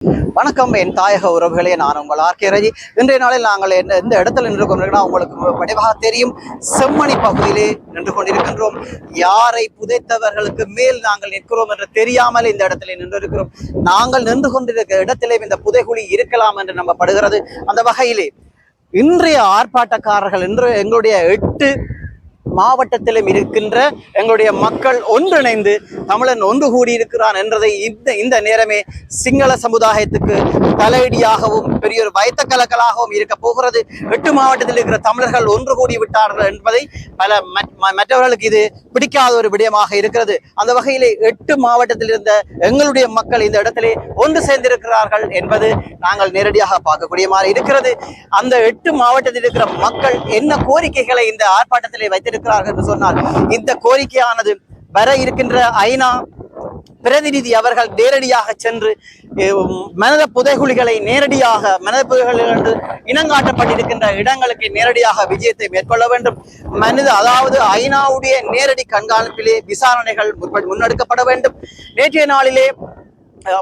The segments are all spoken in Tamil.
வணக்கம் என் தாயக உறவுகளே, நான் உங்கள் ஆர்கே ரஜி. இன்றைய நாளில் நாங்கள் எந்த இடத்துல நின்று கொண்டிருக்கிறோம் உங்களுக்கு வடிவாக தெரியும். செம்மணி பகுதியிலே நின்று கொண்டிருக்கின்றோம். யாரை புதைத்தவர்களுக்கு மேல் நாங்கள் நிற்கிறோம் என்று தெரியாமல் இந்த இடத்துல நின்று இருக்கிறோம். நாங்கள் நின்று கொண்டிருக்கிற இடத்திலே இந்த புதைகுழி இருக்கலாம் என்று நம்பப்படுகிறது. அந்த வகையிலே இன்றைய ஆர்ப்பாட்டக்காரர்கள் என்று எங்களுடைய 8 மாவட்டத்திலும் இருக்கின்ற எங்களுடைய மக்கள் ஒன்றிணைந்து தமிழன் ஒன்று கூடியிருக்கிறான் என்றதை இந்த நேரமே சிங்கள சமுதாயத்துக்கு தலையடியாகவும் பெரிய ஒரு பயத்த கலக்கலாகவும் இருக்க போகிறது. 8 மாவட்டத்தில் இருக்கிற தமிழர்கள் ஒன்று கூடி விட்டார்கள் என்பதை மற்றவர்களுக்கு இது பிடிக்காத ஒரு விடயமாக இருக்கிறது. அந்த வகையிலே 8 மாவட்டத்தில் இருந்த எங்களுடைய மக்கள் இந்த இடத்திலே ஒன்று சேர்ந்திருக்கிறார்கள் என்பது நாங்கள் நேரடியாக பார்க்கக்கூடிய மாதிரி இருக்கிறது. அந்த 8 மாவட்டத்தில் இருக்கிற மக்கள் என்ன கோரிக்கைகளை இந்த ஆர்ப்பாட்டத்திலே வைத்திருக்கிறார்கள் என்று சொன்னால், இந்த கோரிக்கையானது வர இருக்கின்ற ஐநா பிரதிநிதி அவர்கள் நேரடியாக சென்று மனித புதைகுழிகளை நேரடியாக மனித புதைகுழிகள் என்று இனங்காட்டப்பட்டிருக்கின்ற இடங்களுக்கு நேரடியாக விஜயத்தை மேற்கொள்ள வேண்டும். அதாவது ஐநாவுடைய நேரடி கண்காணிப்பிலே விசாரணைகள் முன்னெடுக்கப்பட வேண்டும். நேற்றைய நாளிலே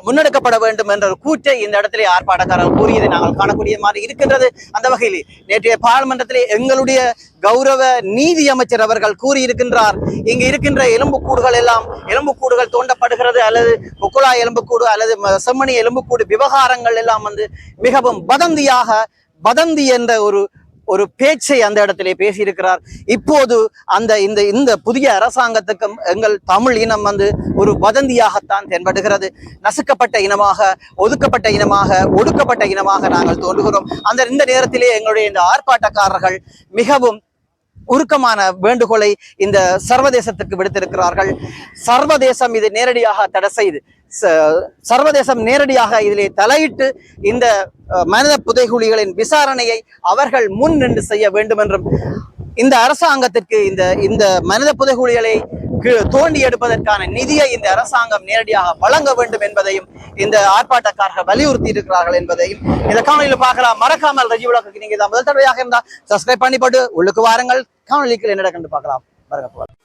முன்னெடுக்கப்பட வேண்டும் என்ற ஒரு கூற்றை இந்த இடத்திலே ஆர்ப்பாட்டக்காரர்கள் கூறியதை நாங்கள் காணக்கூடிய மாதிரி இருக்கின்றது. அந்த வகையில் நேற்றைய பாராளுமன்றத்திலே எங்களுடைய கௌரவ நீதி அமைச்சர் அவர்கள் கூறியிருக்கின்றார், இங்கு இருக்கின்ற எலும்புக்கூடுகள் தோண்டப்படுகிறது அல்லது கொக்குலா எலும்புக்கூடு அல்லது செம்மணி எலும்புக்கூடு விவகாரங்கள் எல்லாம் மிகவும் வதந்தி என்ற ஒரு பேச்சை அந்த இடத்திலே பேசியிருக்கிறார். இப்போது இந்த புதிய அரசாங்கத்துக்கும் எங்கள் தமிழ் இனம் ஒரு வதந்தியாகத்தான் தென்படுகிறது. நசுக்கப்பட்ட இனமாக, ஒதுக்கப்பட்ட இனமாக, ஒடுக்கப்பட்ட இனமாக நாங்கள் தோன்றுகிறோம். இந்த நேரத்திலே எங்களுடைய இந்த ஆர்ப்பாட்டக்காரர்கள் மிகவும் உருக்கமான வேண்டுகோளை இந்த சர்வதேசத்துக்கு விடுத்திருக்கிறார்கள். சர்வதேசம் இது நேரடியாக தடை செய்து, சர்வதேசம் நேரடியாக இதிலே தலையிட்டு இந்த மனித புதைகுழிகளின் விசாரணையை அவர்கள் முன் நின்று செய்ய வேண்டும் என்றும், இந்த அரசாங்கத்திற்கு இந்த மனித புதைகுழிகளை தோண்டி எடுப்பதற்கான நிதியை இந்த அரசாங்கம் நேரடியாக வழங்க வேண்டும் என்பதையும் இந்த ஆர்ப்பாட்டக்காரர்கள் வலியுறுத்தி இருக்கிறார்கள் என்பதையும் இந்த காணொலியில் பார்க்கலாம். மறக்காமல் ரஜி உலகுக்கு நீங்க இதை முதல் தடவையாக இருந்தா சப்ஸ்கிரைப் பண்ணி போட்டு உள்ளுக்கு வாருங்கள். காணொலிக்கு என்ன கண்டு பார்க்கலாம். வரக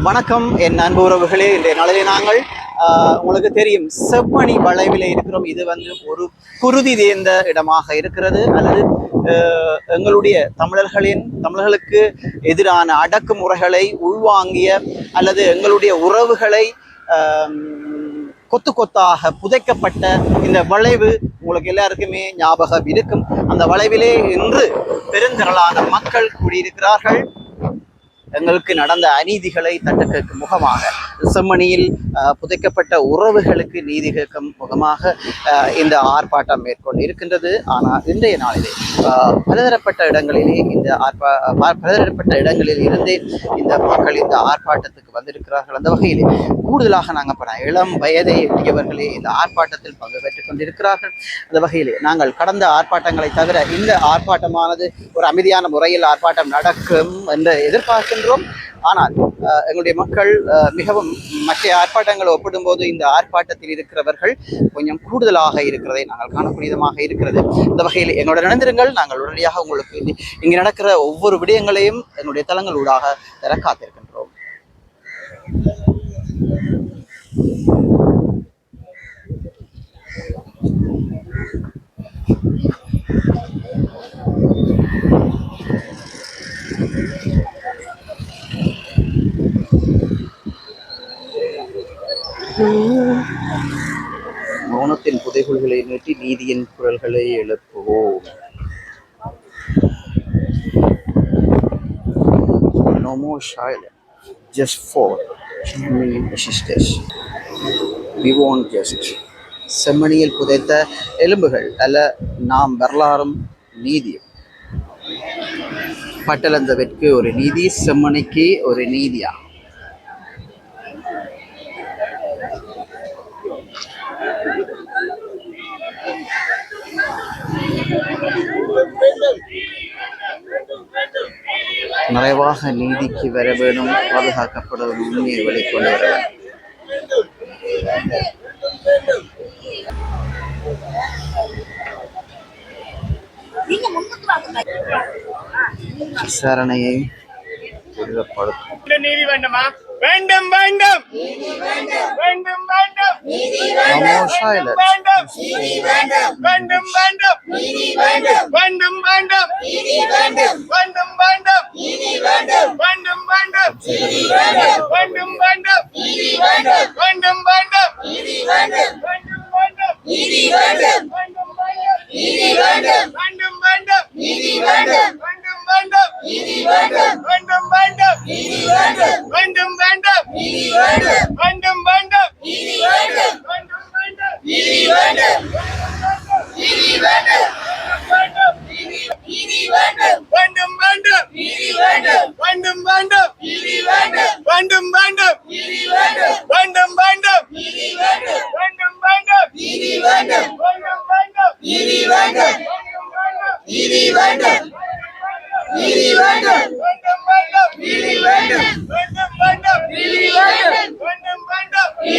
வணக்கம் என் அன்பு உறவுகளே, இன்றைய நாளிலே நாங்கள் உங்களுக்கு தெரியும் செம்மணி வளைவிலே இருக்கிறோம். இது ஒரு குருதி தேர்ந்த இடமாக இருக்கிறது. அல்லது எங்களுடைய தமிழர்களுக்கு எதிரான அடக்குமுறைகளை உள்வாங்கிய அல்லது எங்களுடைய உறவுகளை கொத்து கொத்தாக புதைக்கப்பட்ட இந்த வளைவு உங்களுக்கு எல்லாருக்குமே ஞாபகம் இருக்கும். அந்த வளைவிலே இன்று பெருந்திரளான மக்கள் கூடியிருக்கிறார்கள். எங்களுக்கு நடந்த அநீதிகளை தட்டு கேட்கும் முகமாக, செம்மணியில் புதைக்கப்பட்ட உறவுகளுக்கு நீதி கேட்கும் முகமாக இந்த ஆர்ப்பாட்டம் மேற்கொண்டு இருக்கின்றது. ஆனால் இன்றைய நாளிலே பலதரப்பட்ட இடங்களில் இருந்தே இந்த மக்கள் இந்த ஆர்ப்பாட்டத்துக்கு வந்திருக்கிறார்கள். அந்த வகையிலே கூடுதலாக நாங்கள் இளம் வயதை எட்டியவர்களே இந்த ஆர்ப்பாட்டத்தில் பங்கு பெற்றுக் கொண்டிருக்கிறார்கள். அந்த வகையிலே நாங்கள் கடந்த ஆர்ப்பாட்டங்களை தவிர இந்த ஆர்ப்பாட்டமானது ஒரு அமைதியான முறையில் ஆர்ப்பாட்டம் நடக்கும் என்று எதிர்பார்க்கின்றோம். ஆனால் எங்களுடைய மக்கள் மிகவும் மற்ற ஆர்ப்பாட்டங்களை ஒப்பிடும்போது இந்த ஆர்ப்பாட்டத்தில் இருக்கிறவர்கள் கொஞ்சம் கூடுதலாக இருக்கிறதை நாங்கள் காணக்கூடியதாக இருக்கிறது. இந்த வகையில் எங்களோட நடந்திருங்கள். நாங்கள் உடனடியாக உங்களுக்கு இங்கு நடக்கிற ஒவ்வொரு விடயங்களையும் எங்களுடைய தளங்கள் ஊடாக தர காத்திருக்கின்றோம். மௌனத்தின் புதைகுழிகளை நீட்டி நீதியின் குரல்களை எழுப்புவோம். No more silence, just for human assistance. We won't just. செம்மணியில் புதைத்த எலும்புகள் அல்ல, நாம் வரலாறும் நீதியும். பட்டளந்தவிற்கு ஒரு நீதி, செம்மணிக்கு ஒரு நீதியா? நிறைவாக நீதிக்கு வர வேணும், பாதுகாக்கப்பட உண்மையை வெளிக்கொண்டு வர வேண்டும். விசாரணையை துரிதப்படுத்தும். நீதி வேண்டுமா? வேண்டும் வேண்டும் வேண்டும் வேண்டும் வேண்டும் வேண்டும் வேண்டும் வேண்டும் வேண்டும் வேண்டும் வேண்டும் வேண்டும் வேண்டும் வேண்டும் வேண்டும் வேண்டும் வேண்டும் வேண்டும் நீதி வேண்டும் நீதி வேண்டும் நீதி வேண்டும் நீதி வேண்டும் நீதி வேண்டும் நீதி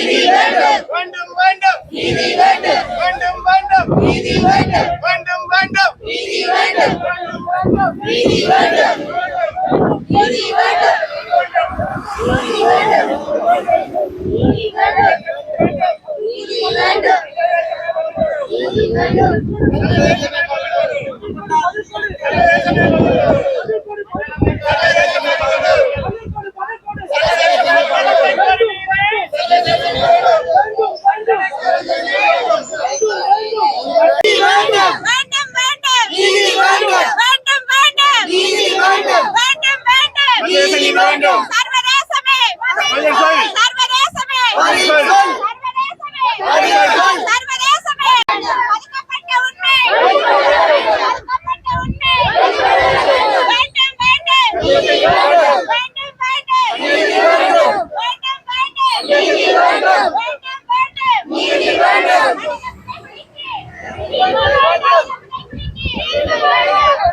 வேண்டும் நீதி வேண்டும் நீதி வேண்டும் நீதி வேண்டும் நீதி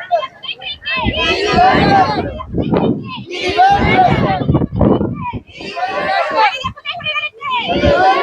வேண்டும் நீதி வேண்டும் நீதி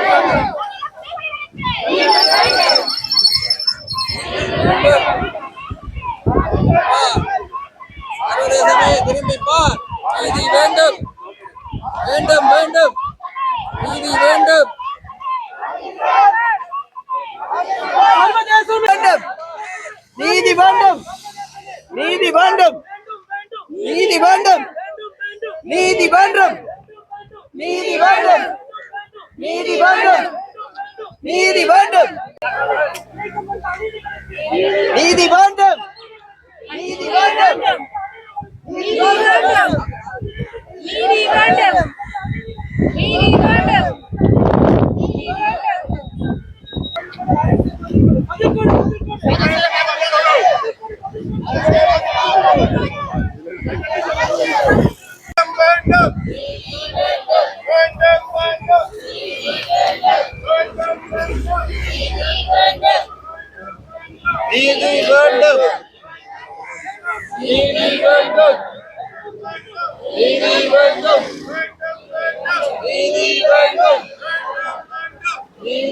வேண்டும் நீதி வேண்டும் நீதி வேண்டும்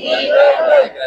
நீதி வேண்டும்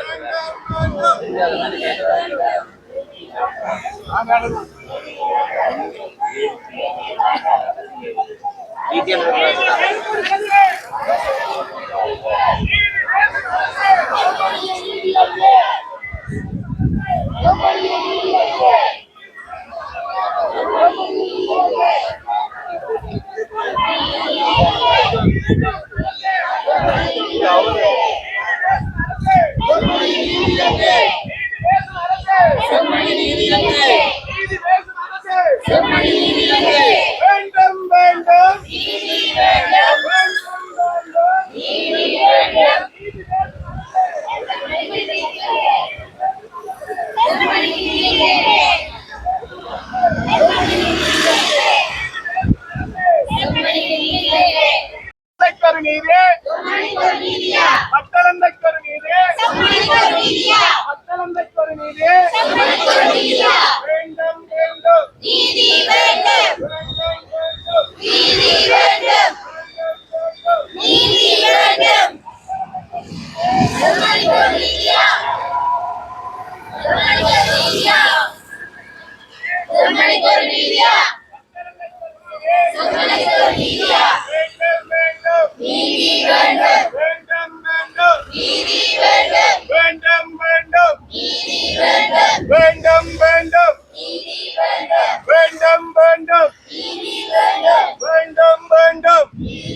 நீதி வேண்டும் நீதி வேண்டும் வேண்டும் வேண்டும் வேண்டும் வேண்டும் வேண்டும் வேண்டும் வேண்டும் வேண்டும் வேண்டும்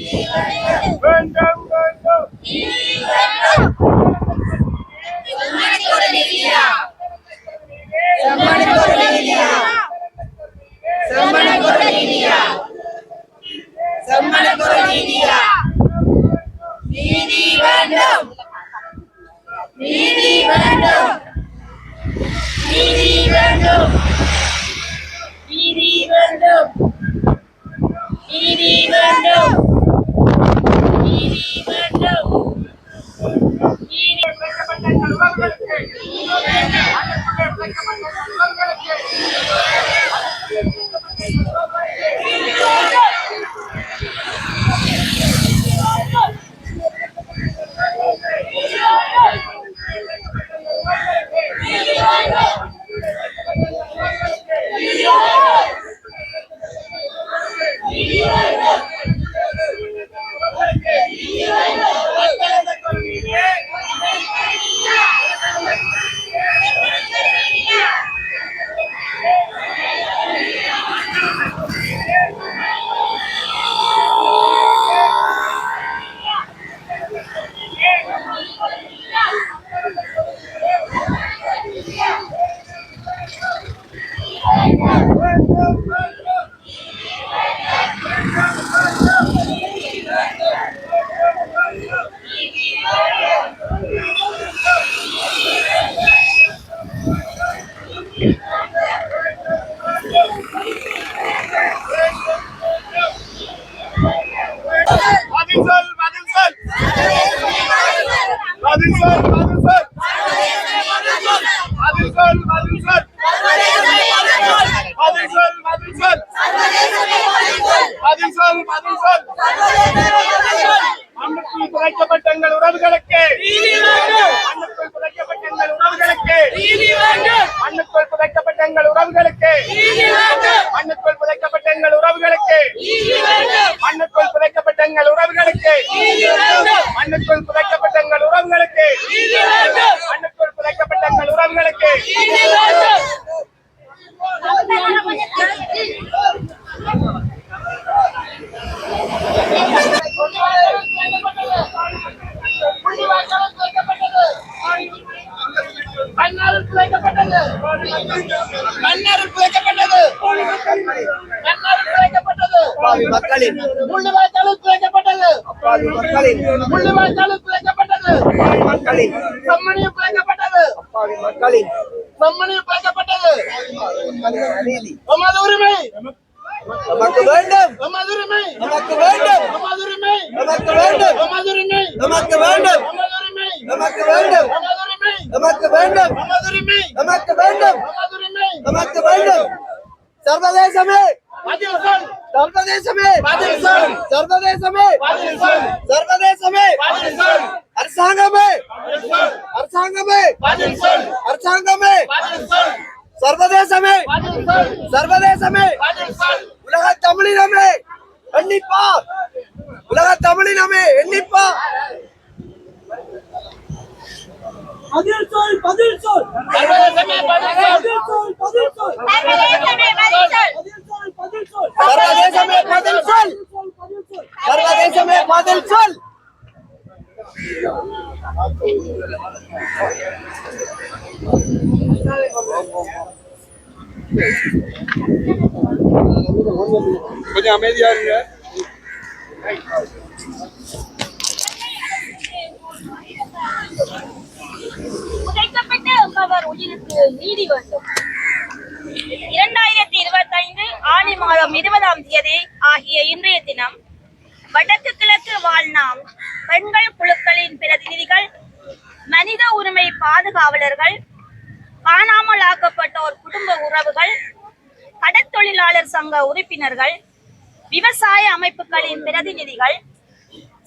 வேண்டும் குறைக்கப்பட்டங்கள் உறவுகளுக்கு மண்ணுக்குள் புதைக்கப்பட்டங்கள் உறவுகளுக்கு மண்ணுக்குள் புதைக்கப்பட்டங்கள் உறவுகளுக்கு மண்ணுக்குள் புதைக்கப்பட்டங்கள் உறவுகளுக்கு மண்ணுக்குள் புதைக்கப்பட்டங்கள் உறவுகளுக்கு மண்ணுக்குள் புதைக்கப்பட்டங்கள் உறவுகளுக்கு மண்ணுக்குள் புதைக்கப்பட்டங்கள் உறவுகளுக்கு மக்களின் மக்களின் சம்மணியம் பிழைக்கப்பட்டது மக்களின் சம்மணியம் பிழைக்கப்பட்டது நீதி நமது உரிமை நமக்கு வேண்டும் நமது உரிமை நமக்கு வேண்டும் நமது உரிமை நமக்கு வேண்டும் நமது உரிமை நமக்கு வேண்டும் நமது உரிமை நமக்கு வேண்டும் நமது உரிமை நமக்கு வேண்டும் நமது உரிமை நமக்கு வேண்டும் நமது உரிமை நமக்கு வேண்டும் சர்வதேசமே பதில் சொல் சர்வதேசமே பதில் சொல் சர்வதேசமே பதில் சொல் சர்வதேசமே பதில் சொல் அரசாங்கமே பதில் சொல் அரசாங்கமே பதில் சொல் அரசாங்கமே பதில் சொல் சர்வதேசமே பதில் சொல் சர்வதேசமே பதில் சொல் உலக தமிழினமே எண்ணிப்பா உலக தமிழினமே எண்ணிப்பா பதில் சொல் பதில் சொல் சர்வதேசமே பதில் சொல் பதில் சொல் பதில் சொல் சர்வதேசமே பதில் சொல் பதில் சொல் சர்வதேசமே பதில் சொல் கொஞ்சம் அமைதியா இருங்க புதைக்கப்பட்ட எம்பவர் உயிருக்கு நீதி வேண்டும். 2025 ஆனி மாதம் 20ஆம் தேதி ஆகிய இன்றைய தினம் வடக்கு கிழக்கு வாழ்நாம் பெண்கள் குழுக்களின் பிரதிநிதிகள், மனித உரிமை பாதுகாவலர்கள், காணாமல் ஆக்கப்பட்டோர் குடும்ப உறவுகள், கடற்தொழிலாளர் சங்க உறுப்பினர்கள், விவசாய அமைப்புகளின் பிரதிநிதிகள்,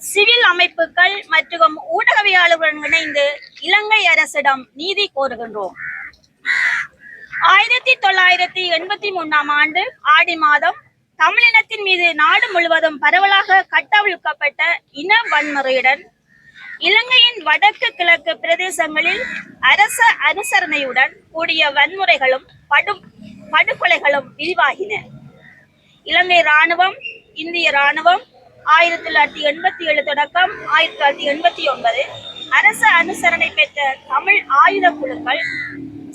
சிவில் அமைப்புகள் மற்றும் ஊடகவியலாளர்களுடன் இணைந்து இலங்கை அரசிடம் நீதி கோருகின்றோம். 1983ஆம் ஆண்டு ஆடி மாதம் தமிழினத்தின் மீது நாடு முழுவதும் பரவலாக கட்டவிழ்க்கப்பட்ட இன வன்முறையுடன் இலங்கையின் வடக்கு கிழக்கு பிரதேசங்களில் அரச அனுசரணையுடன் கூடிய வன்முறைகளும் படுகொலைகளும் விரிவாகின. இலங்கை இராணுவம், இந்திய இராணுவம் 1987 தொடக்கம் 1989 அரச அனுசரணை பெற்ற தமிழ் ஆயுத குழுக்கள்,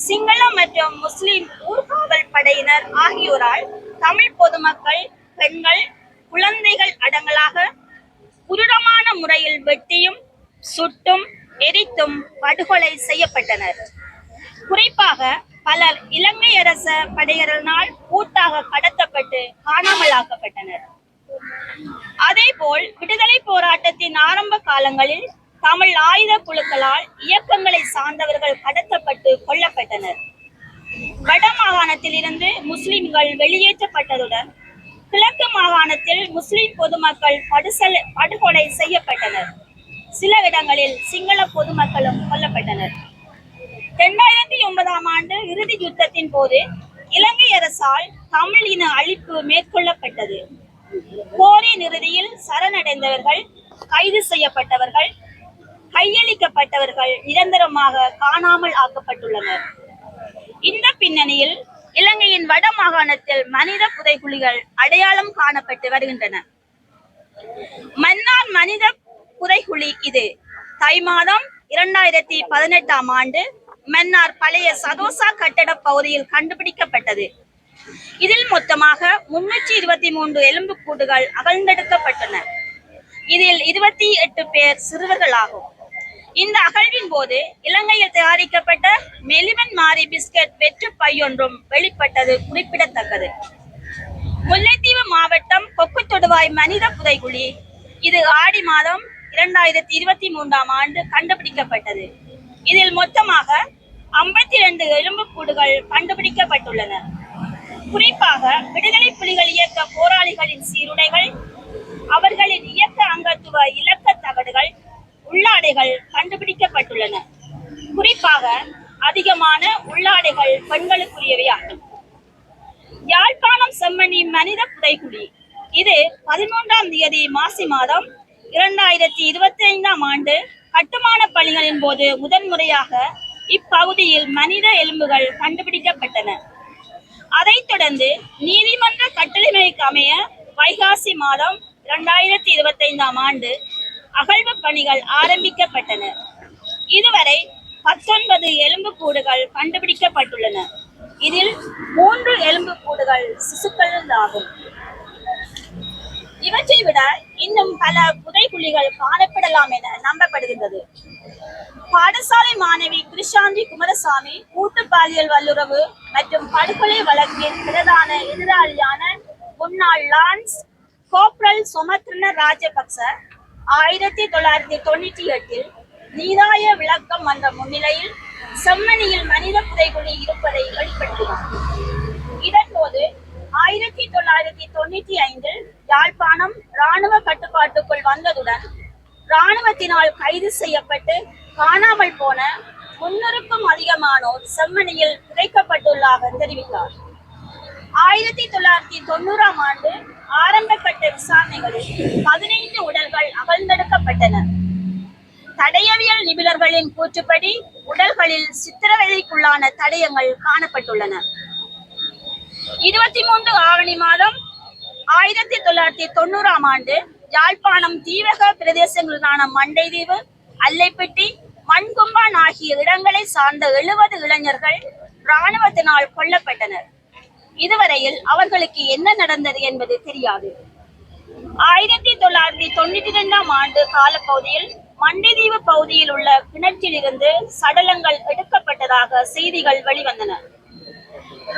சிங்கள மற்றும் முஸ்லிம் ஊர்காவல் படையினர் ஆகியோரால் தமிழ் பொதுமக்கள், பெண்கள், குழந்தைகள் அடங்கலாக உருடமான முறையில் வெட்டியும் சுட்டும் எரித்தும் படுகொலை செய்யப்பட்டனர். குறிப்பாக பலர் இலங்கை அரச படையினரால் கூட்டாக கடத்தப்பட்டு காணாமலாக்கப்பட்டனர். அதேபோல் விடுதலை போராட்டத்தின் ஆரம்ப காலங்களில் தமிழ் ஆயுத குழுக்களால் இயக்கங்களை சார்ந்தவர்கள் கடத்தப்பட்டு கொல்லப்பட்டனர். வட மாகாணத்தில் இருந்து முஸ்லிம்கள் வெளியேற்றப்பட்டதுடன் கிழக்கு மாகாணத்தில் முஸ்லிம் பொதுமக்கள் படுகொலை செய்யப்பட்டனர். சில இடங்களில் சிங்கள பொதுமக்களும் கொல்லப்பட்டனர். 2009 ஆண்டு இறுதி யுத்தத்தின் போது இலங்கை அரசால் தமிழ் இன அழிப்பு மேற்கொள்ளப்பட்டது. போரின் இறுதியில் சரணடைந்தவர்கள், கைது செய்யப்பட்டவர்கள், கையளிக்கப்பட்டவர்கள் நிரந்தரமாக காணாமல் ஆக்கப்பட்டுள்ளனர். இந்த பின்னணியில் இலங்கையின் வட மாகாணத்தில் மனித புதைகுழிகள் அடையாளம் காணப்பட்டு வருகின்றன. மன்னார் மனித புதைகுழி இது தை மாதம் 2018 ஆண்டு மன்னார் பழைய சதோசா கட்டட பகுதியில் கண்டுபிடிக்கப்பட்டது. இதில் மொத்தமாக 323 எலும்புக்கூடுகள் அகழ்ந்தெடுக்கப்பட்டன. இதில் 28 பேர் சிறுவர்களாகும். இந்த அகழ்வின் போது இலங்கையில் தயாரிக்கப்பட்ட மெலிவன் மாரி பிஸ்கட் வெற்று பையொன்றும் வெளிப்பட்டது குறிப்பிடத்தக்கது. முல்லைத்தீவு மாவட்டம் கொக்குத்தொடுவாய் மனித புதைகுழி இது ஆடி மாதம் 2023 ஆண்டு கண்டுபிடிக்கப்பட்டது. இதில் மொத்தமாக 52 எலும்புக்கூடுகள் கண்டுபிடிக்கப்பட்டுள்ளன. குறிப்பாக விடுதலை புலிகள் இயக்க போராளிகளின் சீருடைகள், அவர்களின் இயக்க அங்கத்துவ இலக்க தகடுகள், உள்ளாடைகள் கண்டுபிடிக்கப்பட்டுள்ளன. குறிப்பாக அதிகமான உள்ளாடைகள் பெண்களுக்குரியவையாகும். யாழ்ப்பாணம் செம்மணி மனித புதைகுழி இது 13ஆம் தேதி மாசி மாதம் 2025 ஆண்டு கட்டுமான பணிகளின் போது முதன்முறையாக இப்பகுதியில் மனித எலும்புகள் கண்டுபிடிக்கப்பட்டன. அதைத் தொடர்ந்து நீதிமன்ற கட்டளைமைக்கு அமைய வைகாசி மாதம் 2025 ஆண்டு அகழ்வு பணிகள் ஆரம்பிக்கப்பட்டன. இதுவரை 19 எலும்புக்கூடுகள் கண்டுபிடிக்கப்பட்டுள்ளன. இதில் 3 எலும்புக்கூடுகள் சிசுக்கள் ஆகும். இவற்றை விட இன்னும் பல புதைகுழிகள் காணப்படலாம் என நம்பப்படுகின்றது. பாடசாலை மாணவி கிருஷாந்தி குமரசாமி கூட்டு பாலியல் வல்லுறவு மற்றும் படுகொலை வழக்கின் பிரதான எதிராளியான முன்னாள் லான்ஸ் கோப்ரல் சுமத்ரன ராஜபக்ச 1998 நீதாய விளக்கம் வந்த முன்னிலையில் செம்மணியில் மனித புதைகுழி இருப்பதை வெளிப்படுத்தினார். இதன்போது 1995 யாழ்ப்பாணம் இராணுவ கட்டுப்பாட்டுக்குள் வந்ததுடன் இராணுவத்தினால் கைது செய்யப்பட்டு காணாமல் போன 300க்கும் அதிகமானோர் செம்மணியில் புதைக்கப்பட்டுள்ளதாக தெரிவித்தார். 1990 ஆண்டு ஆரம்ப கட்ட விசாரணைகளில் 15 உடல்கள் அகழ்ந்தெடுக்கப்பட்டன. தடயவியல் நிபுணர்களின் கூற்றுப்படி உடல்களில் சித்திரவதைக்குள்ளான தடயங்கள் காணப்பட்டுள்ளன. 23 ஆவணி மாதம் 1990 ஆண்டு யாழ்ப்பாணம் தீவக பிரதேசங்களான மண்டைதீவு, அல்லைப்பட்டி, மண்கும்பான் ஆகிய இடங்களை சார்ந்த 70 இளைஞர்கள் இராணுவத்தினால் கொல்லப்பட்டனர். இதுவரையில் அவர்களுக்கு என்ன நடந்தது என்பது தெரியாது. 1992 ஆண்டு காலப்பகுதியில் மண்டைதீவு பகுதியில் உள்ள கிணற்றில் இருந்து சடலங்கள் எடுக்கப்பட்டதாக செய்திகள் வெளிவந்தன.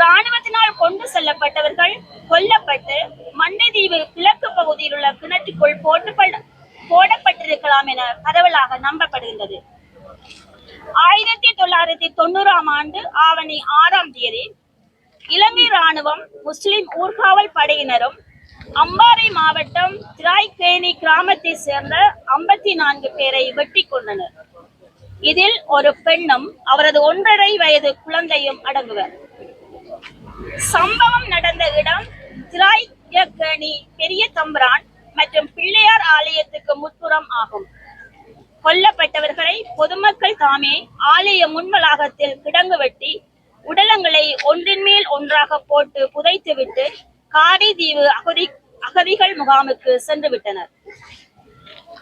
இராணுவத்தினால் கொண்டு செல்லப்பட்டவர்கள் கொல்லப்பட்டு மண்டைதீவு கிழக்கு பகுதியில் உள்ள கிணற்றுக்குள் போடப்பட்டிருக்கலாம் என பரவலாக நம்பப்படுகின்றது. 1990 ஆண்டு ஆவணி 6ஆம் தேதி இலங்கை இராணுவம், முஸ்லிம் ஊர்காவல் படையினரும் அம்பாறை மாவட்டம் திராய்கேணி கிராமத்தை சேர்ந்த 54 பேரை வெட்டி கொண்டனர். இதில் ஒரு பெண்ணும் அவரது 1.5 வயது குழந்தையும் அடங்குவர். சம்பவம் நடந்த இடம் திராய் முத்தியக்கேணி பெரிய தம்பிரான் மற்றும் பிள்ளையார் ஆலயத்துக்கு முற்புறம் ஆகும். கொல்லப்பட்டவர்களை பொதுமக்கள் தாமே ஆலய முன்வளாகத்தில் கிடங்கு வெட்டி உடலங்களை ஒன்றின் மேல் ஒன்றாக போட்டு புதைத்துவிட்டு காரைதீவு அகதிகள் முகாமுக்கு சென்று விட்டனர்.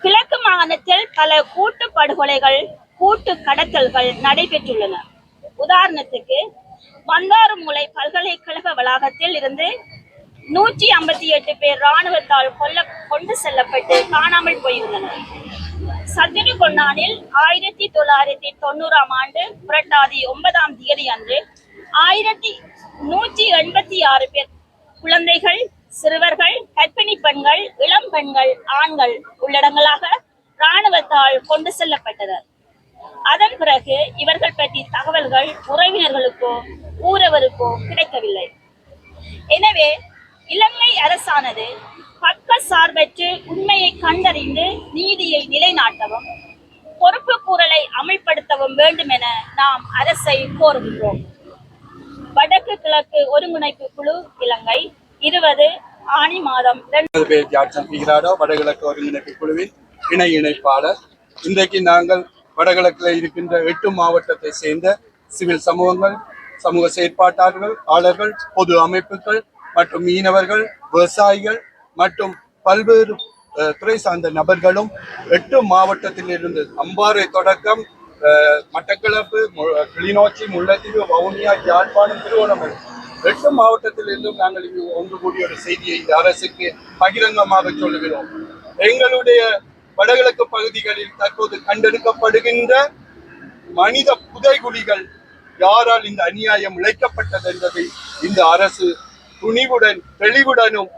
கிழக்கு மாகாணத்தில் பல கூட்டு படுகொலைகள், கூட்டு கடத்தல்கள் நடைபெற்றுள்ளன. உதாரணத்துக்கு மந்தாரமூலை பல்கலைக்கழக வளாகத்தில் இருந்து 158 பேர் இராணுவத்தால் கொண்டு செல்லப்பட்டு காணாமல் போயிருந்தனர். சத்திரகொன்னானில் 1990 ஆண்டு புரட்டாதி 9ஆம் தேதி அன்று 1186 பேர் குழந்தைகள், சிறுவர்கள், கர்ப்பிணி பெண்கள், இளம் பெண்கள், ஆண்கள் உள்ளடங்களாக இராணுவத்தால் கொண்டு செல்லப்பட்டனர். அதன் பிறகு இவர்கள் பற்றி தகவல்கள் உறவினர்களுக்கோ ஊரவருக்கோ கிடைக்கவில்லை. எனவே இலங்கை அரசானது பக்க சார்பற்று உண்மையை கண்டறிந்து நீதியை நிலைநாட்டவும் பொறுப்பு கூறலை அமல்படுத்தவும் வேண்டும் என நாம் அரசை கோருகின்றோம். வடக்கு கிழக்கு ஒருங்கிணைப்பு குழு இலங்கை 20 ஆணி மாதம் வடகிழக்கு ஒருங்கிணைப்பு குழுவின் இணை இணைப்பாளர். இன்றைக்கு நாங்கள் வடகிழக்கில் இருக்கின்ற 8 மாவட்டத்தை சேர்ந்த சிவில் சமூகங்கள், சமூக செயற்பாட்டாளர்கள், பொது அமைப்புகள் மற்றும் மீனவர்கள், விவசாயிகள் மற்றும் பல்வேறு துறை சார்ந்த நபர்களும் 8 மாவட்டத்தில் இருந்து அம்பாறை தொடக்கம் மட்டக்களப்பு, கிளிநொச்சி, முல்லைத்தீவு, வவுனியா, யாழ்ப்பாணம், திருவண்ணாமலை 8 மாவட்டத்தில் இருந்தும் நாங்கள் இங்கு ஒன்று கூடிய ஒரு செய்தியை இந்த அரசுக்கு பகிரங்கமாக சொல்லுகிறோம். எங்களுடைய வடகிழக்கு பகுதிகளில் தற்போது கண்டெடுக்கப்படுகின்ற மனித புதைகுழிகள் யாரால் இந்த அநியாயம் இழைக்கப்பட்டது என்பதை இந்த அரசு துணிவுடன் தெளிவுடனும்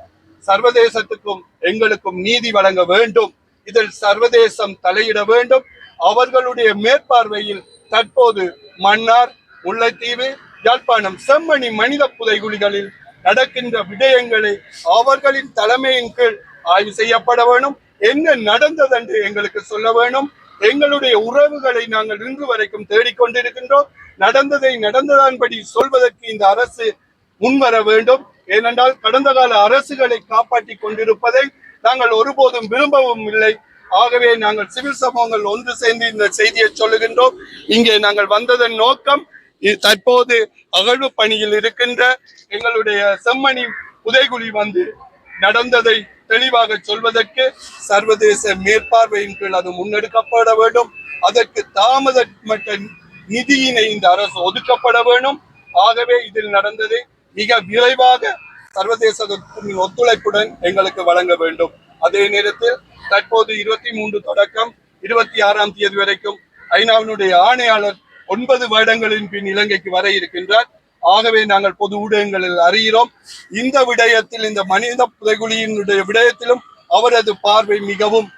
சர்வதேசத்துக்கும் எங்களுக்கும் நீதி வழங்க வேண்டும். இதில் சர்வதேசம் தலையிட வேண்டும். அவர்களுடைய மேற்பார்வையில் தற்போது மன்னார், முல்லைத்தீவு, யாழ்ப்பாணம், செம்மணி மனித புதைகுழிகளில் நடக்கின்ற விடயங்களை அவர்களின் தலைமையின் கீழ் ஆய்வு செய்யப்பட வேண்டும். என்ன நடந்தது என்று எங்களுக்கு சொல்ல வேண்டும். எங்களுடைய உறவுகளை நாங்கள் இன்று வரைக்கும் தேடிக்கொண்டிருக்கின்றோம். நடந்ததை நடந்ததன்படி சொல்வதற்கு இந்த அரசு முன்வர வேண்டும். ஏனென்றால் கடந்த கால அரசுகளை காப்பாற்றி கொண்டிருப்பதை நாங்கள் ஒருபோதும் விரும்பவும் இல்லை. ஆகவே நாங்கள் சிவில் சமூகங்கள் ஒன்று சேர்ந்து இந்த செய்தியை சொல்லுகின்றோம். இங்கே நாங்கள் வந்ததன் நோக்கம் தற்போது அகழ்வு பணியில் இருக்கின்ற எங்களுடைய செம்மணி புதைகுழி வந்து நடந்ததை தெளிவாக சொல்வதற்கு சர்வதேச மேற்பார்வையின் கீழ் அது முன்னெடுக்கப்பட வேண்டும். அதற்கு தாமதமற்ற நிதியினை இந்த அரசு ஒதுக்கப்பட வேண்டும். ஆகவே இதில் நடந்ததை மிக விரைவாக சர்வதேச ஒத்துழைப்புடன் எங்களுக்கு வழங்க வேண்டும். அதே நேரத்தில் தற்போது 23 தொடக்கம் 26ஆம் தேதி வரைக்கும் ஐநாவினுடைய ஆணையாளர் 9 வருடங்களின் பின் இலங்கைக்கு வர இருக்கின்றார். ஆகவே நாங்கள் பொது ஊடகங்களில் அறிகிறோம். இந்த விடயத்தில், இந்த மனித புதைகுழியினுடைய விடயத்திலும் அவரது பார்வை மிகவும்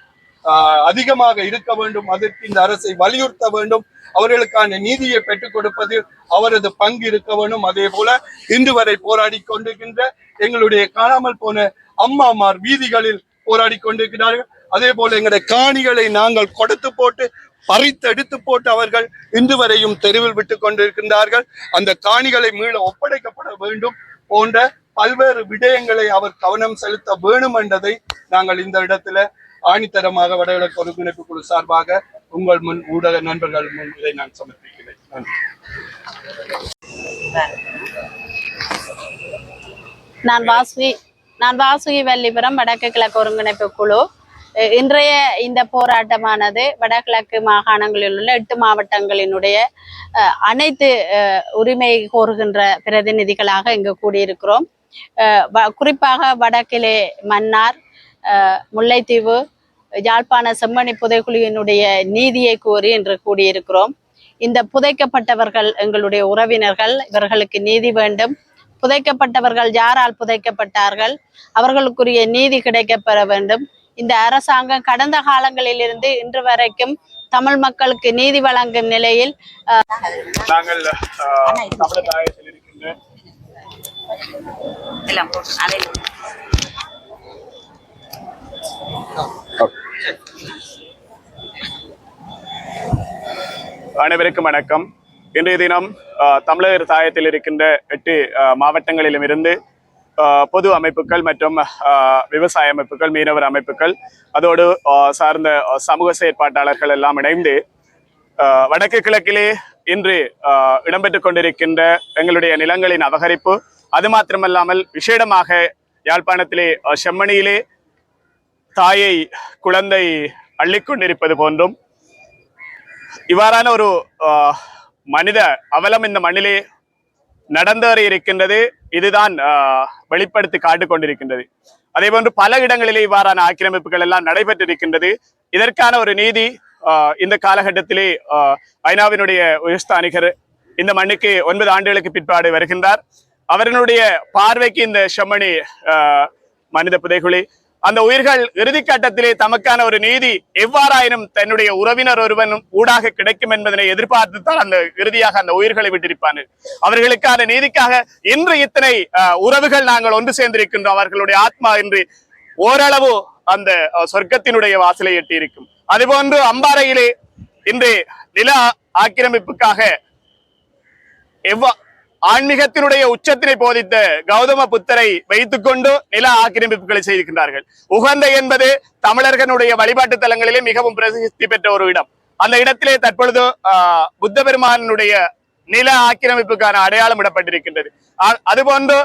அதிகமாக இருக்க வேண்டும். அதற்கு இந்த அரசை வலியுறுத்த வேண்டும். அவர்களுக்கான நீதியை பெற்றுக் கொடுப்பதில் அவரது பங்கு இருக்க வேண்டும். அதே போல இன்று வரை போராடி கொண்டிருக்கின்ற எங்களுடைய காணாமல் போன அம்மாமார் வீதிகளில் போராடி கொண்டிருக்கிறார்கள். அதே போல எங்களுடைய காணிகளை நாங்கள் கொடுத்து போட்டு பறித்து எடுத்து போட்டு அவர்கள் இன்று வரையும் தெருவில் விட்டு கொண்டிருக்கின்றார்கள். அந்த காணிகளை மீள ஒப்படைக்கப்பட வேண்டும் போன்ற பல்வேறு விடயங்களை அவர் கவனம் செலுத்த வேண்டும் என்றதை நாங்கள் இந்த இடத்துல ஆணித்தரமாக வடகிழக்கு ஒருங்கிணைப்பு குழு சார்பாக உங்கள் முன் ஊடக நண்பர்கள் முன் இதை நான் சமர்ப்பிக்கிறேன். நன்றி. நான் வாசுகி வல்லிபுரம் வடக்கு கிழக்கு ஒருங்கிணைப்பு குழு. இன்றைய இந்த போராட்டமானது வடகிழக்கு மாகாணங்களில் உள்ள 8 மாவட்டங்களினுடைய அனைத்து உரிமை கோருகின்ற பிரதிநிதிகளாக இங்கு கூடியிருக்கிறோம். குறிப்பாக வடக்கிலே மன்னார், முல்லைத்தீவு, யாழ்ப்பாண செம்மணி புதைக்குழியினுடைய நீதியை கோரி இன்று கூடியிருக்கிறோம். இந்த புதைக்கப்பட்டவர்கள் எங்களுடைய உறவினர்கள், இவர்களுக்கு நீதி வேண்டும். புதைக்கப்பட்டவர்கள் யாரால் புதைக்கப்பட்டார்கள், அவர்களுக்குரிய நீதி கிடைக்கப்பெற வேண்டும். இந்த அரசாங்கம் கடந்த காலங்களில் இருந்து இன்று வரைக்கும் தமிழ் மக்களுக்கு நீதி வழங்கும் நிலையில் நாங்கள் தமிழகத்தில் இருக்கின்ற அனைவருக்கும் வணக்கம். இன்றைய தினம் தமிழக தாயத்தில் இருக்கின்ற 8 மாவட்டங்களிலும் இருந்து பொது அமைப்புகள் மற்றும் விவசாய அமைப்புகள், மீனவர் அமைப்புகள், அதோடு சார்ந்த சமூக செயற்பாட்டாளர்கள் எல்லாம் இணைந்து வடக்கு கிழக்கிலே இன்று இடம்பெற்றுக் கொண்டிருக்கின்ற எங்களுடைய நிலங்களின் அபகரிப்பு, அது மாத்திரமல்லாமல் விசேடமாக யாழ்ப்பாணத்திலே செம்மணியிலே தாயை குழந்தை அள்ளிக்கொண்டிருப்பது போன்றும் இவ்வாறான ஒரு மனித அவலம் இந்த மண்ணிலே நடந்தேறி இருக்கின்றது. இதுதான் வெளிப்படுத்தி காட்டிக் கொண்டிருக்கின்றது. அதே போன்று பல இடங்களிலே இவ்வாறான ஆக்கிரமிப்புகள் எல்லாம் நடைபெற்றிருக்கின்றது. இதற்கான ஒரு நீதி இந்த காலகட்டத்திலே ஐநாவினுடைய உயர்ஸ்தானிகர் இந்த மண்ணுக்கு 9 ஆண்டுகளுக்கு பிற்பாடு வருகின்றார். அவர்களுடைய பார்வைக்கு இந்த செம்மணி மனித புதைகுழி, அந்த உயிர்கள் இறுதி கட்டத்திலே தமக்கான ஒரு நீதி எவ்வாறாயினும் தன்னுடைய உறவினர் ஒருவனும் ஊடாக கிடைக்கும் என்பதனை எதிர்பார்த்துத்தான் அந்த இறுதியாக அந்த உயிர்களை விட்டிருப்பார்கள். அவர்களுக்கான நீதிக்காக இன்று இத்தனை உறவுகள் நாங்கள் ஒன்று சேர்ந்திருக்கின்றோம். அவர்களுடைய ஆத்மா இன்று ஓரளவு அந்த சொர்க்கத்தினுடைய வாசலை எட்டி இருக்கும். அதுபோன்று அம்பாறையிலே இன்று நில ஆக்கிரமிப்புக்காக ஆன்மீகத்தினுடைய உச்சத்தினை போதித்த கௌதம புத்தரை வைத்துக் கொண்டு நில ஆக்கிரமிப்புகளை செய்திருக்கின்றார்கள். உகந்த என்பது தமிழர்களுடைய வழிபாட்டு தலங்களிலே மிகவும் பிரசித்தி பெற்ற ஒரு இடம். அந்த இடத்திலே தற்பொழுது புத்த பெருமானுடைய நில ஆக்கிரமிப்புக்கான அடையாளம் இடப்பட்டிருக்கின்றது. அதுபோன்று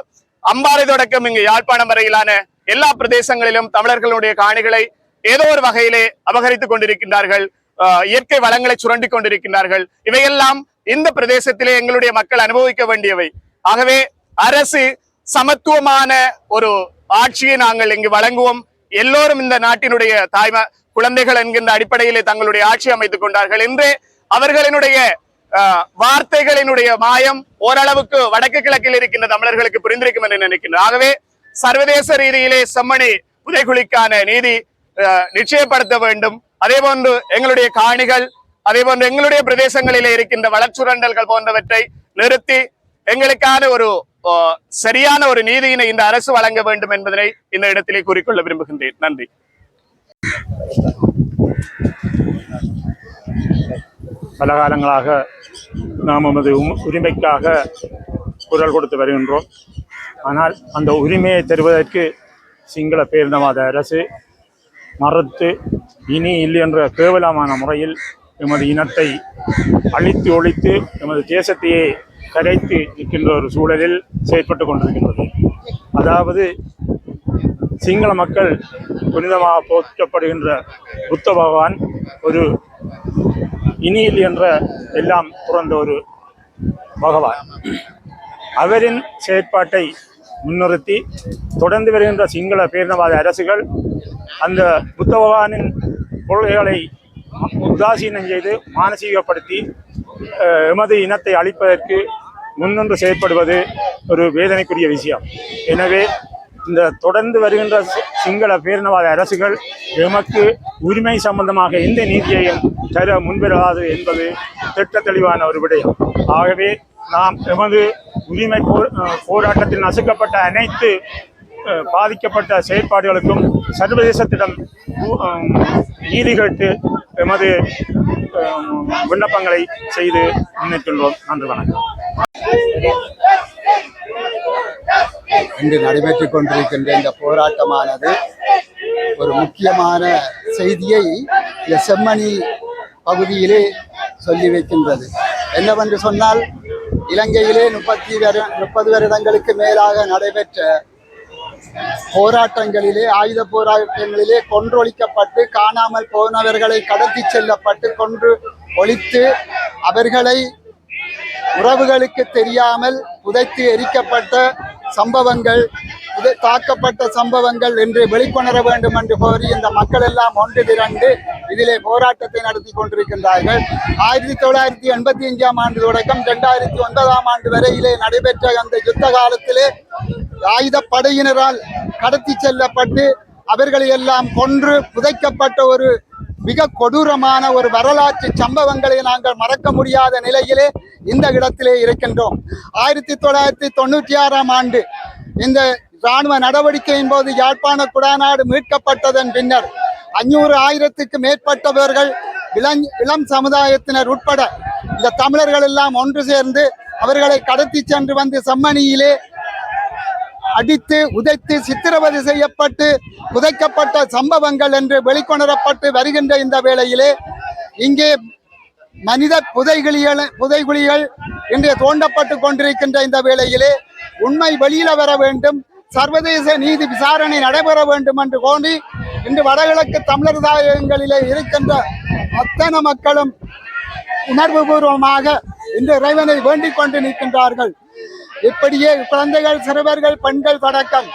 அம்பாறை தொடக்கம் இங்கு யாழ்ப்பாணம் வரையிலான எல்லா பிரதேசங்களிலும் தமிழர்களுடைய காணிகளை ஏதோ ஒரு வகையிலே அபகரித்துக் கொண்டிருக்கின்றார்கள். இயற்கை வளங்களை சுரண்டி கொண்டிருக்கின்றார்கள். இவையெல்லாம் இந்த பிரதேசத்திலே எங்களுடைய மக்கள் அனுபவிக்க வேண்டியவை. ஆகவே அரசு சமத்துவமான ஒரு ஆட்சியை நாங்கள் இங்கு வழங்குவோம். எல்லோரும் இந்த நாட்டினுடைய குழந்தைகள் என்கின்ற அடிப்படையிலே தங்களுடைய ஆட்சி அமைத்துக் கொண்டார்கள். இன்றே அவர்களினுடைய வார்த்தைகளினுடைய மாயம் ஓரளவுக்கு வடக்கு கிழக்கில் இருக்கின்ற தமிழர்களுக்கு புரிந்திருக்கும் என்று நினைக்கின்றனர். ஆகவே சர்வதேச ரீதியிலே செம்மணி புதைகுழிக்கான நீதி நிச்சயப்படுத்த வேண்டும். அதே போன்று எங்களுடைய காணிகள், அதே போன்று எங்களுடைய பிரதேசங்களிலே இருக்கின்ற வளச்சுரண்டல்கள் போன்றவற்றை நிறுத்தி எங்களுக்கான ஒரு சரியான ஒரு நீதியினை இந்த அரசு வழங்க வேண்டும் என்பதனை இந்த இடத்திலே கூறிக்கொள்ள விரும்புகின்றேன். நன்றி. பல காலங்களாக நாம் நமது உரிமைக்காக குரல் கொடுத்து வருகின்றோம். ஆனால் அந்த உரிமையை தருவதற்கு சிங்கள பேரினவாத அரசு மறுத்து இனி இல்லை என்ற கேவலமான முறையில் எமது இனத்தை அழித்து ஒழித்து எமது தேசத்தையே கரைத்து நிற்கின்ற ஒரு சூழலில் செயற்பட்டு கொண்டிருக்கின்றது. அதாவது சிங்கள மக்கள் புனிதமாக போற்றப்படுகின்ற புத்த பகவான் ஒரு இனியில் என்ற எல்லாம் பிறந்த ஒரு பகவான். அவரின் செயற்பாட்டை முன்னிறுத்தி தொடர்ந்து வருகின்ற சிங்கள பேரினவாத அரசுகள் அந்த புத்த பகவானின் கொள்கைகளை உதாசீனம் செய்து மானசீகப்படுத்தி எமது இனத்தை அழிப்பதற்கு முன்னின்று செயற்படுவது ஒரு வேதனைக்குரிய விஷயம். எனவே இந்த தொடர்ந்து வருகின்ற சிங்கள பேரினவாத அரசுகள் எமக்கு உரிமை சம்பந்தமாக எந்த நீதியையும் தர முன்வராது என்பது திட்ட தெளிவான ஒரு விடயம். ஆகவே நாம் எமது உரிமை போராட்டத்தில் நசுக்கப்பட்ட அனைத்து பாதிக்கப்பட்ட செயற்பாடுகளுக்கும் சர்வதேசத்திடம் நீதி கேட்டு எமது விண்ணப்பங்களை செய்து முன்னேற்றுள்ளோம். நன்றி, வணக்கம். இன்று நடைபெற்றுக் கொண்டிருக்கின்ற இந்த போராட்டமானது ஒரு முக்கியமான செய்தியை இந்த செம்மணி பகுதியிலே சொல்லி வைக்கின்றது. என்னவென்று சொன்னால், இலங்கையிலே 30 வருடங்களுக்கு மேலாக நடைபெற்ற போராட்டங்களிலே, ஆயுத போராட்டங்களிலே கொன்றொழிக்கப்பட்டு காணாமல் போனவர்களை கடத்தி செல்லப்பட்டு கொன்று ஒழித்து அவர்களை உறவுகளுக்கு தெரியாமல் புதைத்து எரிக்கப்பட்ட சம்பவங்கள், தாக்கப்பட்ட சம்பவங்கள் என்று வெளிக்கொணர வேண்டும் என்று கோரி இந்த மக்கள் எல்லாம் ஒன்று திரண்டு இதிலே போராட்டத்தை நடத்தி கொண்டிருக்கின்றார்கள். 1985ஆம் ஆண்டு தொடக்கம் 2009ஆம் ஆண்டு வரையிலே நடைபெற்ற அந்த யுத்த காலத்திலே ஆயுத படையினரால் கடத்தி செல்லப்பட்டு அவர்களை எல்லாம் கொன்று புதைக்கப்பட்ட ஒரு மிக கொடூரமான ஒரு வரலாற்று சம்பவங்களை நாங்கள் மறக்க முடியாத நிலையிலே இந்த இடத்திலே இருக்கின்றோம். 1996ஆம் ஆண்டு இந்த இராணுவ நடவடிக்கையின் போது யாழ்ப்பாண குடாநாடு மீட்கப்பட்டதன் பின்னர் 500,000க்கு மேற்பட்டவர்கள் இளம் சமுதாயத்தினர் உட்பட இந்த தமிழர்கள் எல்லாம் ஒன்று சேர்ந்து அவர்களை கடத்தி சென்று வந்து செம்மணியிலே அடித்து உதைத்து சித்திரவதை செய்யப்பட்டு புதைக்கப்பட்ட சம்பவங்கள் என்று வெளிக்கொணரப்பட்டு வருகின்ற இந்த வேளையிலே இங்கே மனித புதைகுழிகள் இன்று தோண்டப்பட்டு கொண்டிருக்கின்ற இந்த வேளையிலே உண்மை வெளியில வர வேண்டும், சர்வதேச நீதி விசாரணை நடைபெற வேண்டும் என்று கோரி இன்று வடகிழக்கு தமிழர் தாயகங்களிலே இருக்கின்ற அத்தனை மக்களும் உணர்வு பூர்வமாக இன்று இறைவனை வேண்டிக் கொண்டு நிற்கின்றார்கள். இப்படியே குழந்தைகள், சிறுவர்கள், பெண்கள் தொடக்கம்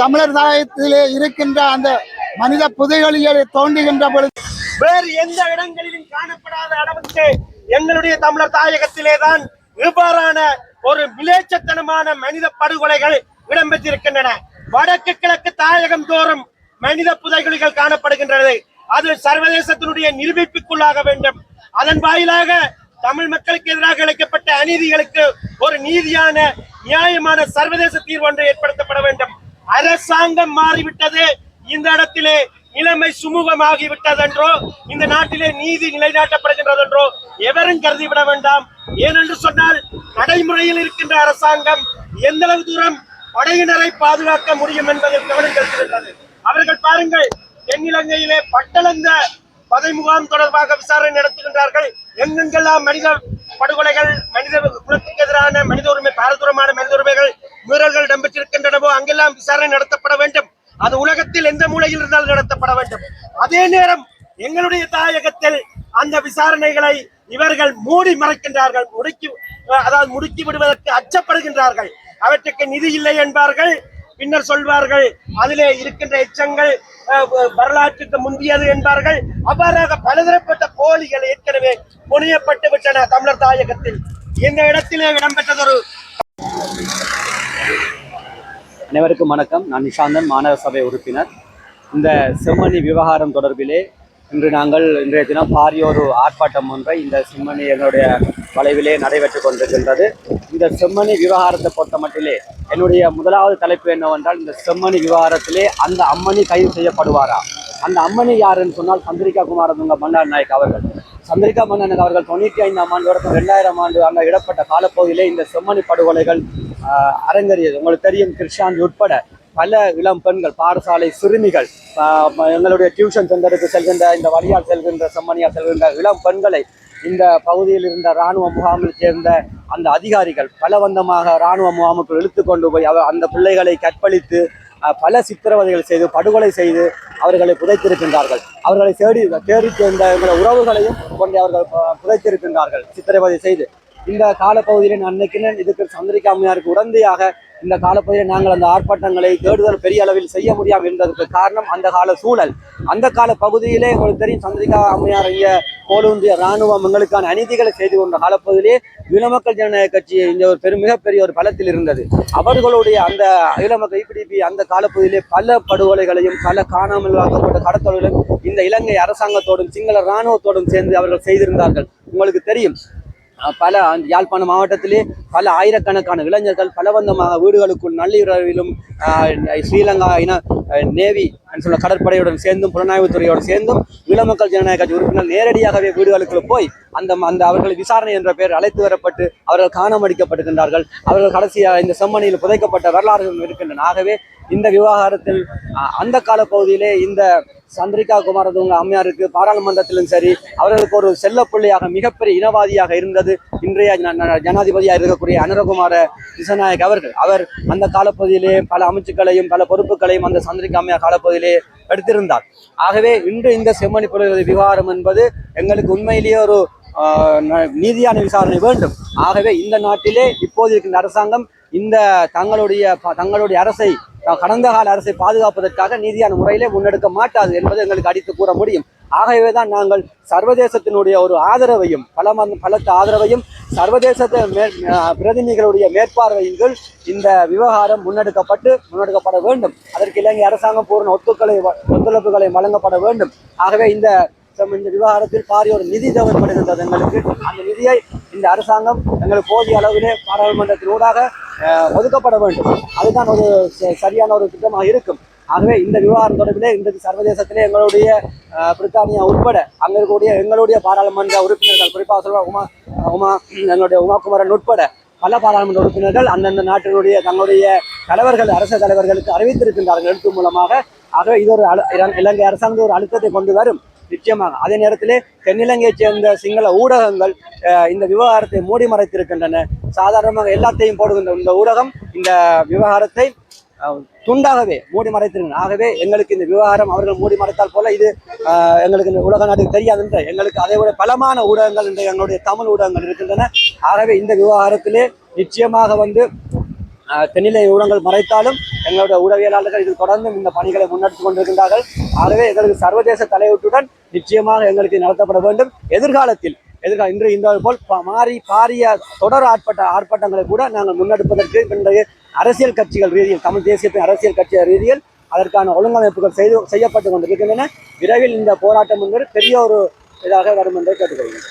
தமிழர் தாயகத்திலே இருக்கின்ற அந்த மனித புதைகுழிகளை தோண்டுகின்ற பொழுது வேறு எந்த இடங்களிலும் காணப்படாத அளவுக்கு எங்களுடைய தமிழர் தாயகத்திலே தான் இவ்வாறான ஒரு மிலேச்சத்தனமான மனித படுகொலைகள் இடம்பெற்றிருக்கின்றன. வடக்கு கிழக்கு தாயகம் தோறும் மனித புதைகுழிகள் காணப்படுகின்றது. அது சர்வதேசத்தினுடைய நிரூபிப்புக்குள்ளாக வேண்டும். அதன் வாயிலாக தமிழ் மக்களுக்கு எதிராக இழைக்கப்பட்ட அநீதிகளுக்கு ஒரு நீதியான நியாயமான சர்வதேச தீர்வு ஒன்று ஏற்படுத்தப்பட வேண்டும். அரசாங்கம் மாறிவிட்டது, இந்த இடத்திலே நிலைமை சுமூகமாகிவிட்டது என்றோ இந்த நாட்டிலே நீதி நிலைநாட்டப்படுகின்றது என்றோ எவரும் கருதிவிட வேண்டாம். ஏனென்று சொன்னால் நடைமுறையில் இருக்கின்ற அரசாங்கம் எந்த அளவு தூரம் படையினரை பாதுகாக்க முடியும் என்பதில் கவனம் செலுத்துகின்றது. அவர்கள் பாருங்கள், தென்னிலங்கையிலே பட்டளந்த பதை முகாம் தொடர்பாக விசாரணை நடத்துகின்றார்கள். எங்கெங்கெல்லாம் மனித படுகொலைகள், மனித குலத்துக்கு எதிரான மனித உரிமை, பாரதூரமான மனித உரிமைகள் மீறல்கள் இடம்பெற்றிருக்கின்றனவோ அங்கெல்லாம் விசாரணை நடத்தப்பட வேண்டும். அது உலகத்தில் எந்த மூலையில் இருந்தாலும் நடத்தப்பட வேண்டும். அதே நேரம் எங்களுடைய தாயகத்தில் அந்த விசாரணைகளை இவர்கள் மூடி மறைக்கின்றார்கள், முடுக்கி விடுவதற்கு அச்சப்படுகின்றார்கள். அவற்றுக்கு நிதி இல்லை என்பார்கள், பின்னர் சொல்வார்கள் அதிலே இருக்கின்ற எச்சங்கள் வரலாற்றுக்கு முந்தியது என்பார்கள். அவ்வாறாக பலதரப்பட்ட போலிகள் ஏற்கனவே புனையப்பட்டு விட்டன தமிழர் தாயகத்தில். இந்த இடத்திலே இடம்பெற்றதொரு அனைவருக்கும் வணக்கம். நான் நிஷாந்தன், மாநகர சபை உறுப்பினர். இந்த செம்மணி விவகாரம் தொடர்பிலே இன்றைய தினம் பாரியோர் ஆர்ப்பாட்டம் ஒன்றை இந்த செம்மணி எங்களுடைய வளைவிலே நடைபெற்றுக் கொண்டிருக்கின்றது. இந்த செம்மணி விவகாரத்தை பொறுத்த மட்டிலே என்னுடைய முதலாவது தலைப்பு என்னவென்றால், இந்த செம்மணி விவகாரத்திலே அந்த அம்மணி கைது செய்யப்படுவாரா? அந்த அம்மணி யாருன்னு சொன்னால் சந்திரிகா குமாரதுங்க பண்டார நாயக் அவர்கள். சந்திரிகா மன்னன் அவர்கள் 95ஆம் ஆண்டு வரைக்கும் 2000ஆம் ஆண்டு அந்த இடப்பட்ட காலப்பகுதியிலே இந்த செம்மணி படுகொலைகள் அரங்கேறியது. உங்களுக்கு தெரியும், கிருஷ்ணாந்தி உட்பட பல இளம் பெண்கள், பாடசாலை சிறுமிகள், எங்களுடைய டியூஷன் சென்டருக்கு செல்கின்ற, இந்த வழியால் செல்கின்ற, செம்மணியால் செல்கின்ற இளம் பெண்களை இந்த பகுதியில் இருந்த இராணுவ முகாமில் சேர்ந்த அந்த அதிகாரிகள் பலவந்தமாக இராணுவ முகாமுக்குள் இழுத்து கொண்டு போய் அந்த பிள்ளைகளை கற்பழித்து பல சித்திரவதைகள் செய்து, படுகொலை செய்து அவர்களை புதைத்திருக்கின்றார்கள். அவர்களை தேடி சேர்ந்த உறவுகளையும் கொண்டு அவர்கள் புதைத்திருக்கின்றார்கள், சித்திரவதை செய்து. இந்த காலப்பகுதியில் நான் நினைக்கிறேன், இதுக்கு சந்திரிகா அம்மையாருக்கு உடந்தையாக இந்த காலப்பகுதியில் நாங்கள் அந்த ஆர்ப்பாட்டங்களை தேடுதல் பெரிய அளவில் செய்ய முடியாமல் இருந்ததற்கு காரணம் அந்த கால சூழல். அந்த கால பகுதியிலே உங்களுக்கு தெரியும், சந்திரிகா அம்மையார் இங்கே கோலுந்திய இராணுவம் எங்களுக்கான அநீதிகளை செய்து கொண்ட காலப்பகுதியிலே ஈழமக்கள் ஜனநாயக கட்சி இங்கே ஒரு மிகப்பெரிய ஒரு பலத்தில் இருந்தது. அவர்களுடைய அந்த ஈழமக்கள் IPDP அந்த காலப்பகுதியிலே பல படுகொலைகளையும் பல காணாமல் ஆக்கப்பட்ட கடத்தல்களையும் இந்த இலங்கை அரசாங்கத்தோடும் சிங்கள இராணுவத்தோடும் சேர்ந்து அவர்கள் செய்திருந்தார்கள். உங்களுக்கு தெரியும், பல யாழ்ப்பாண மாவட்டத்திலே பல ஆயிரக்கணக்கான இளைஞர்கள் பலவந்தமாக வீடுகளுக்குள் நள்ளிரவிலும் ஸ்ரீலங்கா நேவி சொல்ல கடற்படையுடன் சேர்ந்தும் புலனாய்வுத்துறையோடு சேர்ந்தும் ஈழமக்கள் ஜனநாயக கட்சி உறுப்பினர் நேரடியாகவே வீடுகளுக்கு போய் அந்த அவர்களை விசாரணை என்ற பெயர் அழைத்து வரப்பட்டு அவர்கள் காணாமடிக்கப்படுகின்றார்கள். அவர்கள் கடைசியாக இந்த செம்மணியில் புதைக்கப்பட்ட வரலாறுகள் இருக்கின்றன. ஆகவே இந்த விவகாரத்தில் அந்த கால பகுதியிலே இந்த சந்திரிகா குமாரதுங்க அம்மையாருக்கு பாராளுமன்றத்திலும் சரி, அவர்களுக்கு ஒரு செல்லப்பிள்ளையாக மிகப்பெரிய இனவாதியாக இருந்தது இன்றைய ஜனாதிபதியாக இருக்கக்கூடிய அனுரகுமார திசாநாயக் அவர்கள். அவர் அந்த காலப்பகுதியிலே பல அமைச்சுக்களையும் பல பொறுப்புகளையும் அந்த சந்திரிகா அம்மையார் காலப்பகுதியிலே எடுத்திருந்தார். ஆகவே இன்று இந்த செம்மணி புதைகுழி விவகாரம் என்பது எங்களுக்கு உண்மையிலேயே ஒரு நீதியான விசாரணை வேண்டும். ஆகவே இந்த நாட்டிலே இப்போது இருக்கின்ற அரசாங்கம் இந்த தங்களுடைய அரசை, கடந்த கால அரசை பாதுகாப்பதற்காக நீதியான முறையிலே முன்னெடுக்க மாட்டாது என்பது எங்களுக்கு அடித்து கூற முடியும். ஆகவேதான் நாங்கள் சர்வதேசத்தினுடைய ஒரு ஆதரவையும் பலத்த ஆதரவையும் சர்வதேச பிரதிநிதிகளுடைய மேற்பார்வையின் கீழ் இந்த விவகாரம் முன்னெடுக்கப்பட வேண்டும். அதற்கு இலங்கை அரசாங்கம் பூர்ண ஒத்துழைப்புகளை வழங்கப்பட வேண்டும். ஆகவே இந்த விவகாரத்தில் பாரிய ஒரு நிதி தேவைப்படுகின்றது எங்களுக்கு. அந்த நிதியை இந்த அரசாங்கம் எங்களுக்கு போதிய அளவிலே பாராளுமன்றத்தின் ஊடாக ஒதுக்கப்பட வேண்டும். அதுதான் ஒரு சரியான ஒரு திட்டமாக இருக்கும். ஆகவே இந்த விவகாரம் தொடர்பிலே இன்றைக்கு சர்வதேசத்திலே எங்களுடைய பிரித்தானியா உட்பட அங்கே இருக்கக்கூடிய எங்களுடைய பாராளுமன்ற உறுப்பினர்கள், குறிப்பாக சொல்ல எங்களுடைய உமாகுமரன் உட்பட பல பாராளுமன்ற உறுப்பினர்கள் அந்தந்த நாட்டினுடைய தங்களுடைய தலைவர்கள் அரச தலைவர்களுக்கு அறிவித்திருக்கின்றார்கள் எழுத்து மூலமாக. ஆகவே இது ஒரு இலங்கை அரசாங்கம் ஒரு அழுத்தத்தை கொண்டு வரும் நிச்சயமாக. அதே நேரத்திலே தென்னிலங்கையைச் சேர்ந்த சிங்கள ஊடகங்கள் இந்த விவகாரத்தை மூடி மறைத்திருக்கின்றன. சாதாரணமாக எல்லாத்தையும் போடுகின்ற இந்த ஊடகம் இந்த விவகாரத்தை துண்டாகவே மூடி மறைத்திருக்கின்றன. ஆகவே எங்களுக்கு இந்த விவகாரம் அவர்கள் மூடி மறைத்தால் போல இது எங்களுக்கு இந்த உலக நாட்டுக்கு தெரியாது என்று எங்களுக்கு அதை விட பலமான ஊடகங்கள் என்று எங்களுடைய தமிழ் ஊடகங்கள் இருக்கின்றன. ஆகவே இந்த விவகாரத்திலே நிச்சயமாக தென்னிலை ஊடகங்கள் மறைத்தாலும் எங்களுடைய ஊடகவியலாளர்கள் இது தொடர்ந்து இந்த பணிகளை முன்னெடுத்துக் கொண்டிருக்கின்றார்கள். ஆகவே எங்களுக்கு சர்வதேச தலையீட்டுடன் நிச்சயமாக எங்களுக்கு நடத்தப்பட வேண்டும். எதிர்காலத்தில் இன்று இந்த போல் பாரிய தொடர் ஆர்ப்பாட்டங்களை கூட நாங்கள் முன்னெடுப்பதற்கு இன்றைய அரசியல் கட்சிகள் ரீதியில் தமிழ் தேசியத்தின் அரசியல் கட்சிகள் ரீதியில் அதற்கான ஒழுங்கமைப்புகள் செய்யப்பட்டு கொண்டிருக்கின்றன. விரைவில் இந்த போராட்டம் என்பது பெரிய ஒரு இதாக வரும் என்று கேட்டுக்கொள்கிறேன்.